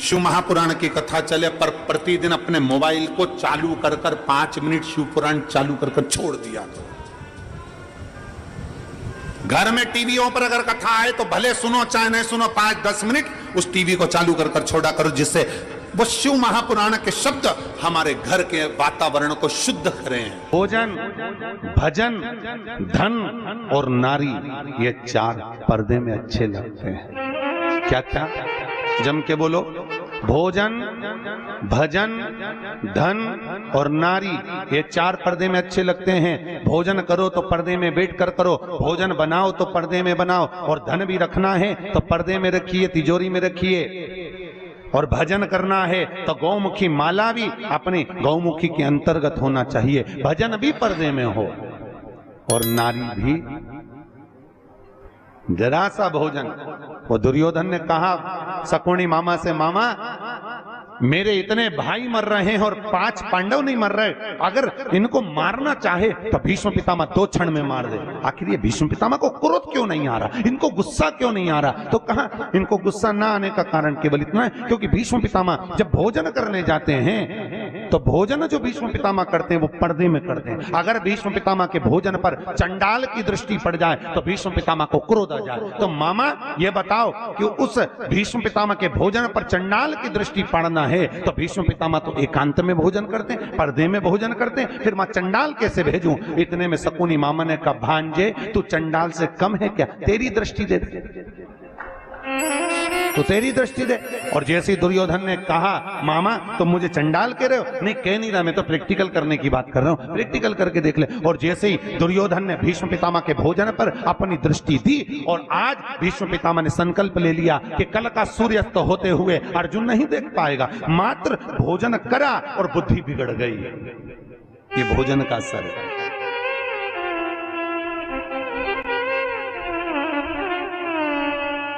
शिव महापुराण की कथा चले पर प्रतिदिन अपने मोबाइल को चालू कर 5 मिनट शिव पुराण चालू कर छोड़ दिया करो। घर में टीवियों पर अगर कथा आए तो भले सुनो चाहे नहीं सुनो, 5-10 मिनट उस टीवी को चालू कर छोड़ा करो, जिससे वो शिव महापुराण के शब्द हमारे घर के वातावरण को शुद्ध करें। भोजन, भजन, धन और नारी, ये 4 पर्दे में अच्छे लगते हैं। क्या क्या जम के बोलो। भोजन, भजन, धन और नारी, ये 4 पर्दे में अच्छे लगते हैं। भोजन करो तो पर्दे में बैठकर करो, भोजन बनाओ तो पर्दे में बनाओ, और धन भी रखना है तो पर्दे में रखिए, तिजोरी में रखिए। और भजन करना है तो गौमुखी माला भी अपनी गौमुखी के अंतर्गत होना चाहिए, भजन भी पर्दे में हो। और नारी भी जरा सा भोजन। वो दुर्योधन ने कहा शकुनी मामा से, मामा मेरे इतने भाई मर रहे हैं और 5 पांडव नहीं मर रहे, अगर इनको मारना चाहे तो भीष्म पितामह 2 क्षण में मार दे। आखिर ये भीष्म पितामह को क्रोध क्यों नहीं आ रहा, इनको गुस्सा क्यों नहीं आ रहा? तो कहा इनको गुस्सा ना आने का कारण केवल इतना है क्योंकि भीष्म पितामह जब भोजन करने जाते हैं तो भोजन जो भीष्म पितामह करते हैं वो पर्दे में करते हैं। अगर भीष्म पितामह के भोजन पर चंडाल की दृष्टि पड़ जाए तो भीष्म पितामह को क्रोध आ जाए। तो मामा ये बताओ कि उस भीष्म पितामह के भोजन पर चंडाल की दृष्टि पड़ना है तो भीष्म पितामह तो एकांत में भोजन करते हैं, पर्दे में भोजन करते हैं, फिर मैं चंडाल कैसे भेजूं? इतने में शकुनी मामा ने कहा, भांजे तू चंडाल से कम है क्या? तेरी दृष्टि दे, तो तेरी दृष्टि दे। और जैसे दुर्योधन ने कहा, मामा तुम मुझे चंडाल कह रहे हो? नहीं कह नहीं रहा, मैं तो प्रैक्टिकल करने की बात कर रहा हूं, प्रैक्टिकल करके देख ले। और जैसे ही दुर्योधन ने भीष्म पितामह के भोजन पर अपनी दृष्टि दी और आज भीष्म पितामह ने संकल्प ले लिया कि कल का सूर्यास्त होते हुए अर्जुन नहीं देख पाएगा, मात्र भोजन करा और बुद्धि बिगड़ गई। ये भोजन का असर है।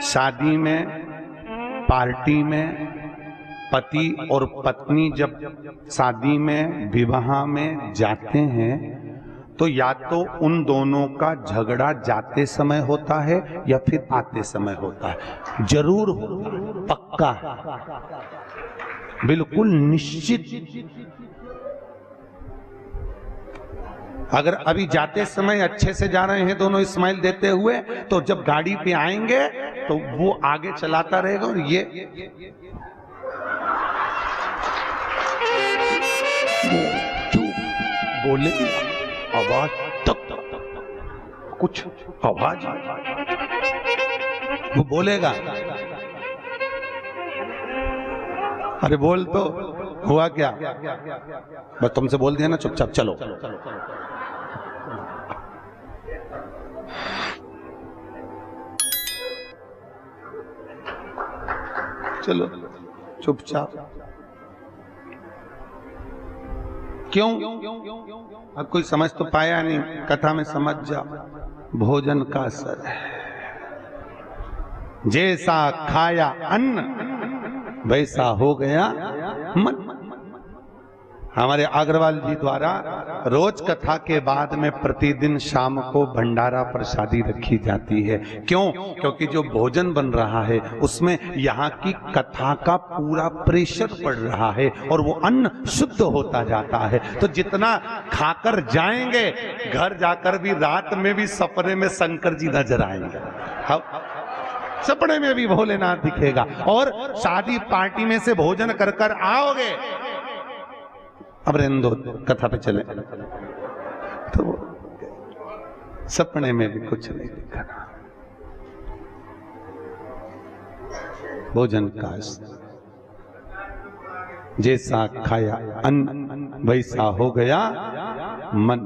शादी में, पार्टी में पति और पत्नी जब शादी में, विवाह में जाते हैं तो या तो उन दोनों का झगड़ा जाते समय होता है या फिर आते समय होता है। जरूर होता है, पक्का, बिल्कुल निश्चित। अगर अभी जाते समय अच्छे से जा रहे हैं दोनों स्माइल देते हुए, तो जब गाड़ी पे आएंगे तो वो आगे चलाता रहेगा और ये बोले आवाज तक कुछ आवाज वो बोलेगा, अरे बोल तो हुआ क्या? बस तुमसे बोल दिया ना, चुपचाप चलो। चलो चुपचाप। क्यों? अब कोई समझ तो पाया नहीं, कथा में समझ जा। भोजन का असर है, जैसा खाया अन्न वैसा हो गया मन। हमारे अग्रवाल जी द्वारा रोज कथा के बाद में प्रतिदिन शाम को भंडारा प्रसादी रखी जाती है। क्यों? क्योंकि जो भोजन बन रहा है उसमें यहाँ की कथा का पूरा प्रेशर पड़ रहा है और वो अन्न शुद्ध होता जाता है। तो जितना खाकर जाएंगे, घर जाकर भी रात में भी सपने में शंकर जी नजर आएंगे, सपने में भी भोलेनाथ दिखेगा। और शादी पार्टी में से भोजन कर कर आओगे, अब रहने दो, कथा पे चले, तो सपने में भी कुछ नहीं दिखा। भोजन का जैसा खाया अन्न वैसा हो गया मन।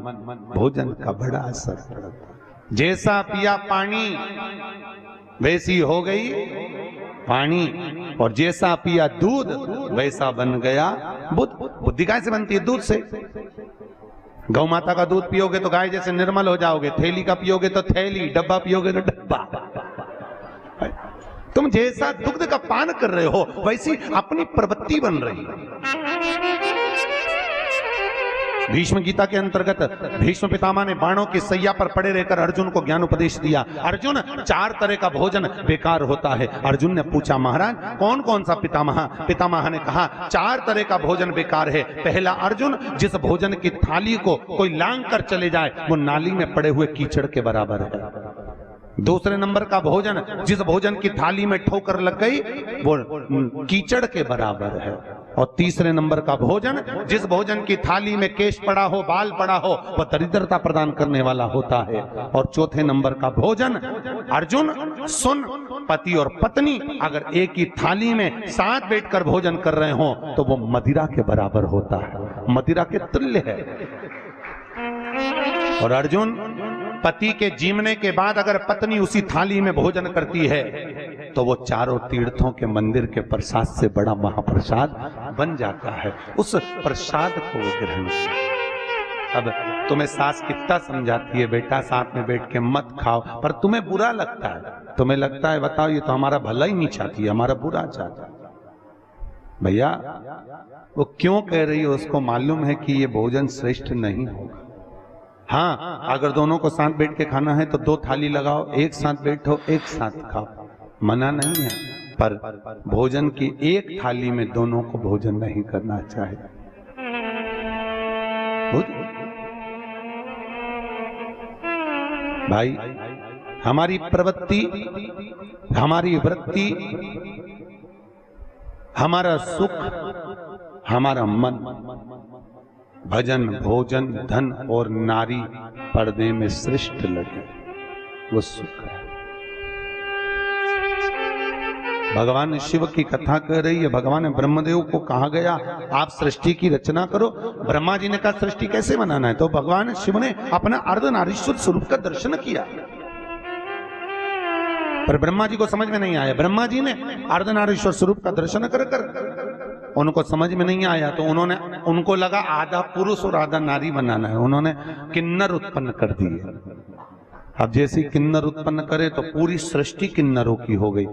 भोजन का बड़ा असर पड़ता। जैसा पिया पानी वैसी हो गई पानी, और जैसा पिया दूध वैसा बन गया बुद्धि। बुद्धि गाय से बनती है? दूध से। गौ माता का दूध पियोगे तो गाय जैसे निर्मल हो जाओगे, थैली का पियोगे तो थैली, डब्बा पियोगे तो डब्बा। तुम जैसा दुग्ध का पान कर रहे हो वैसी अपनी प्रवृत्ति बन रही है। भीष्म गीता के अंतर्गत भीष्म पितामह ने बाणों की सैया पर पड़े रहकर अर्जुन को ज्ञान उपदेश दिया। अर्जुन, 4 तरह का भोजन बेकार होता है। अर्जुन ने पूछा, महाराज कौन कौन सा पितामह? पितामह ने कहा, 4 तरह का भोजन बेकार है। पहला, अर्जुन, जिस भोजन की थाली को कोई लांग कर चले जाए वो नाली में पड़े हुए कीचड़ के बराबर है। दूसरे नंबर का भोजन, जिस भोजन की थाली में ठोकर लग गई वो कीचड़ के बराबर है। और तीसरे नंबर का भोजन, जिस भोजन की थाली में केश पड़ा हो, बाल पड़ा हो, वह दरिद्रता प्रदान करने वाला होता है। और चौथे नंबर का भोजन, अर्जुन सुन, पति और पत्नी अगर एक ही थाली में साथ बैठकर भोजन कर रहे हो तो वो मदिरा के बराबर होता है, मदिरा के तुल्य है। और अर्जुन, पति के जीवने के बाद अगर पत्नी उसी थाली में भोजन करती है तो वो चारों तीर्थों के मंदिर के प्रसाद से बड़ा महाप्रसाद बन जाता है। उस प्रसाद को वो ग्रहण करे। अब तुम्हें सास कितना समझाती है, बेटा साथ में बैठ के मत खाओ, पर तुम्हें बुरा लगता है। तुम्हें लगता है बताओ ये तो हमारा भला ही नहीं चाहती है, हमारा बुरा चाहता है। भैया वो क्यों कह रही है उसको मालूम है कि ये भोजन श्रेष्ठ नहीं होगा। हाँ, अगर दोनों को साथ बैठ के खाना है तो 2 थाली लगाओ, एक साथ बैठो, एक साथ खाओ, मना नहीं है। पर भोजन की एक थाली में दोनों को भोजन नहीं करना चाहिए। भाई, हमारी प्रवृत्ति, हमारी वृत्ति, हमारा सुख, हमारा मन भजन, भोजन, धन और नारी पर्दे में श्रेष्ठ लगे, वो सुख है। भगवान शिव की कथा कह रही है। भगवान ब्रह्मदेव को कहा गया आप सृष्टि की रचना करो। ब्रह्मा जी ने कहा सृष्टि कैसे बनाना है, तो भगवान शिव ने अपना अर्धनारीश्वर स्वरूप का दर्शन किया, पर ब्रह्मा जी को समझ में नहीं आया। ब्रह्मा जी ने अर्धनारीश्वर स्वरूप का दर्शन कर कर उनको समझ में नहीं आया, तो उनको लगा आधा पुरुष और आधा नारी बनाना है। उन्होंने किन्नर उत्पन्न कर दिए। अब जैसी किन्नर उत्पन्न करे तो पूरी सृष्टि किन्नरों की हो गई।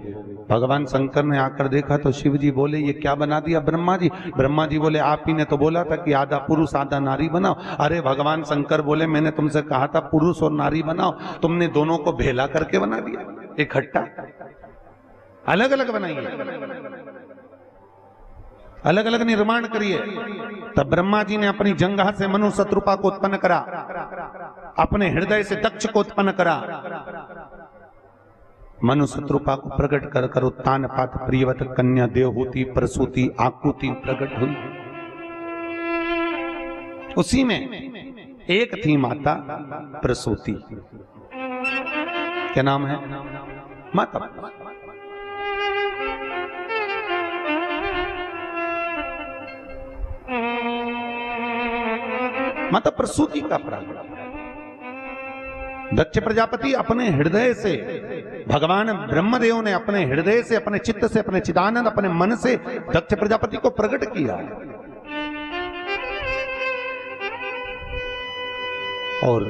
भगवान शंकर ने आकर देखा तो शिव जी बोले ये क्या बना दिया ब्रह्मा जी? ब्रह्मा जी बोले आप ही ने तो बोला था कि आधा पुरुष आधा नारी बनाओ। अरे भगवान शंकर बोले मैंने तुमसे कहा था पुरुष और नारी बनाओ, तुमने दोनों को भेला करके बना दिया, इकट्ठा अलग अलग बनाइए, अलग अलग निर्माण करिए। तब ब्रह्मा जी ने अपनी जंघा से मनु शत्रुपा को उत्पन्न करा, अपने हृदय से दक्ष को उत्पन्न करा। मनु शत्रुपा को प्रकट कर कर उत्तान पात प्रियवत कन्या देवहूति प्रसूति आकुति प्रकट हुई। उसी में एक थी माता प्रसूति, क्या नाम है? माता। माता प्रसूति का प्रागट्य। दक्ष प्रजापति अपने हृदय से, भगवान ब्रह्मदेव ने अपने हृदय से, अपने चित्त से, अपने चिदानंद, अपने मन से दक्ष प्रजापति को प्रकट किया। और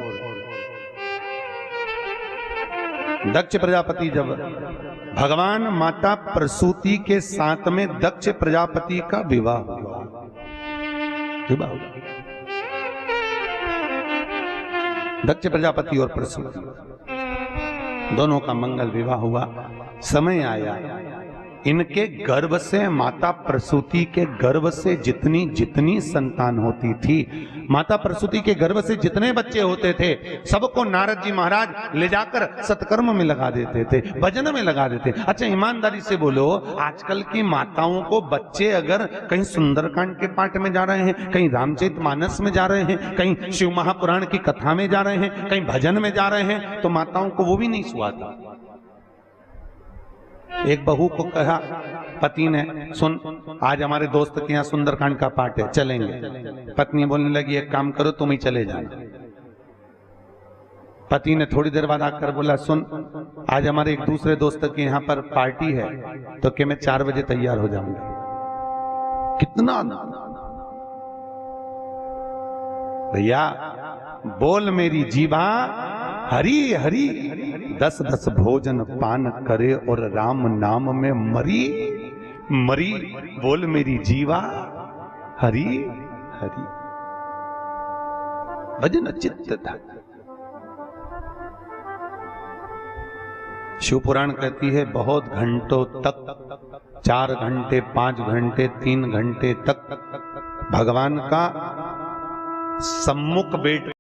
दक्ष प्रजापति जब भगवान माता प्रसूति के साथ में दक्ष प्रजापति का विवाह हुआ, दक्ष प्रजापति और प्रसूति दोनों का मंगल विवाह हुआ। समय आया, इनके गर्भ से, माता प्रसूति के गर्भ से जितनी जितनी संतान होती थी, माता प्रसूति के गर्भ से जितने बच्चे होते थे, सबको नारद जी महाराज ले जाकर सत्कर्म में लगा देते थे, भजन में लगा देते। अच्छा ईमानदारी से बोलो, आजकल की माताओं को बच्चे अगर कहीं सुंदरकांड के पाठ में जा रहे हैं, कहीं रामचरितमानस में जा रहे हैं, कहीं शिव महापुराण की कथा में जा रहे हैं, कहीं भजन में जा रहे हैं, तो माताओं को वो भी नहीं सुहाता। एक बहू को कहा पति ने, सुन आज हमारे दोस्त के यहाँ सुंदरकांड का पाठ है, चलेंगे। पत्नी बोलने लगी एक काम करो तुम ही चले जाना। पति ने थोड़ी देर बाद आकर बोला सुन आज हमारे एक दूसरे दोस्त के यहाँ पर पार्टी है, तो क्या मैं 4 बजे तैयार हो जाऊंगा? कितना भैया, बोल मेरी जीवा हरि हरि 10-10 भोजन पान करे और राम नाम में मरी मरी। बोल मेरी जीवा हरि हरि। भजन चित्त था। शिव पुराण कहती है बहुत घंटों तक, 4 घंटे 5 घंटे 3 घंटे तक भगवान का सम्मुख बैठ